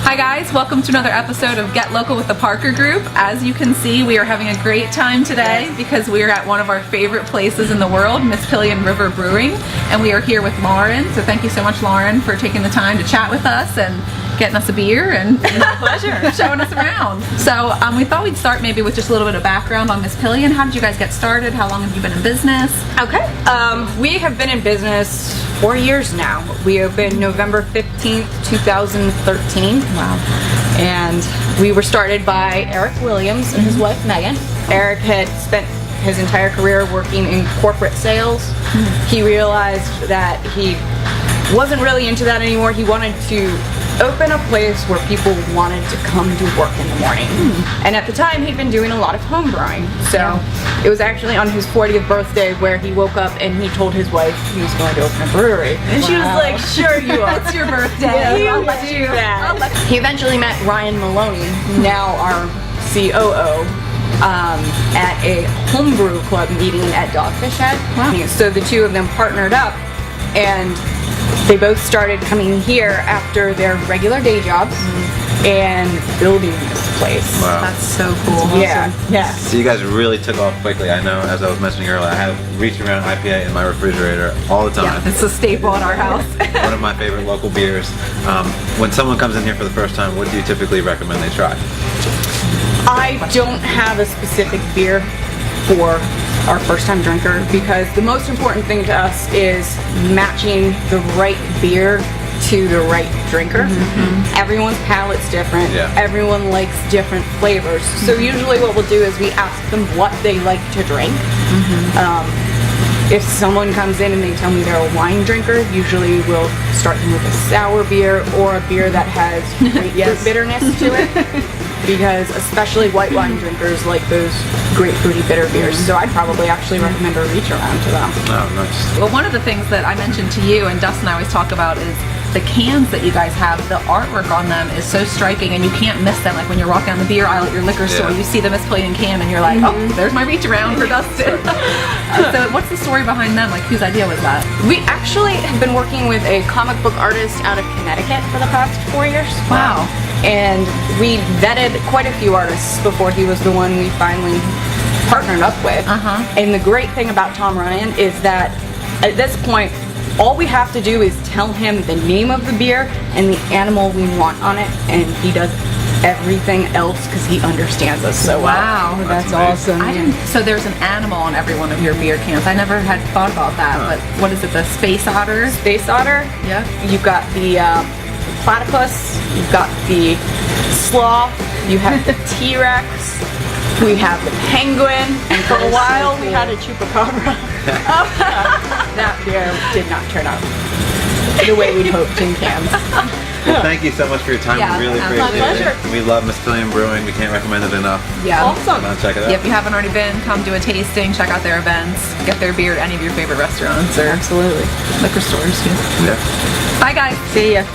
Hi guys, welcome to another episode of Get Local with the Parker Group. As you can see, we are having a great time today because we are at one of our favorite places in the world, Mispillion River Brewing, and we are here with Lauren. So thank you so much, Lauren, for taking the time to chat with us and getting us a beer and my pleasure. Showing us around. So we thought we'd start maybe with just a little bit of background on Mispillion. How did you guys get started? How long have you been in business? Okay. We have been in business 4 years now. We opened November 15th, 2013. Wow. And we were started by Eric Williams and his wife Megan. Eric had spent his entire career working in corporate sales. He realized that he wasn't really into that anymore. He wanted to open a place where people wanted to come to work in the morning. And at the time he'd been doing a lot of home brewing. So it was actually on his 40th birthday where he woke up and he told his wife he was going to open a brewery. And she was like, sure you are. It's your birthday. I'll let you do that. He eventually met Ryan Maloney, now our COO, at a homebrew club meeting at Dogfish Head. Wow. So the two of them partnered up and they both started coming here after their regular day jobs and building this place. Wow. That's so cool. Yeah, yeah. So you guys really took off quickly. I know, as I was mentioning earlier, I have Reach Around IPA in my refrigerator all the time. Yeah, it's a staple in our house. One of my favorite local beers. When someone comes in here for the first time, what do you typically recommend they try? I don't have a specific beer for our first-time drinker because the most important thing to us is matching the right beer to the right drinker. Everyone's palate's different. Yeah. Everyone likes different flavors. So usually what we'll do is we ask them what they like to drink. If someone comes in and they tell me they're a wine drinker, usually we'll start them with a sour beer or a beer that has grapefruit bitterness to it. Because especially white wine drinkers like those grapefruity bitter beers. So I'd probably actually recommend a Reach Around to them. Oh, nice. Well, one of the things that I mentioned to you and Dustin and I always talk about is the cans that you guys have. The artwork on them is so striking and you can't miss them. Like when you're walking down the beer aisle at your liquor store, you see the Mispillion can and you're like, oh, there's my Reach Around for Dustin. So what's the story behind them? Like whose idea was that? We actually have been working with a comic book artist out of Connecticut for the past 4 years. Wow. And we vetted quite a few artists before he was the one we finally partnered up with. And the great thing about Tom Ryan is that at this point, all we have to do is tell him the name of the beer and the animal we want on it, and he does everything else because he understands us so well. Wow. That's awesome. I didn't, so there's an animal on every one of your beer cans. I never had thought about that, but what is it, the space otter? Space otter. Yeah. You've got the platypus, you've got the sloth, you have the T-Rex, we have the penguin, and for a while we had a chupacabra. That beer did not turn out the way we'd hoped in cans. Well, thank you so much for your time. Yeah, We really my appreciate pleasure. it. We love Mispillion Brewing. We can't recommend it enough. Yeah. Awesome. Come on, check it out. Yeah, if you haven't already been, come do a tasting, check out their events, get their beer at any of your favorite restaurants or Absolutely. liquor stores too. Yeah. Bye guys. See ya.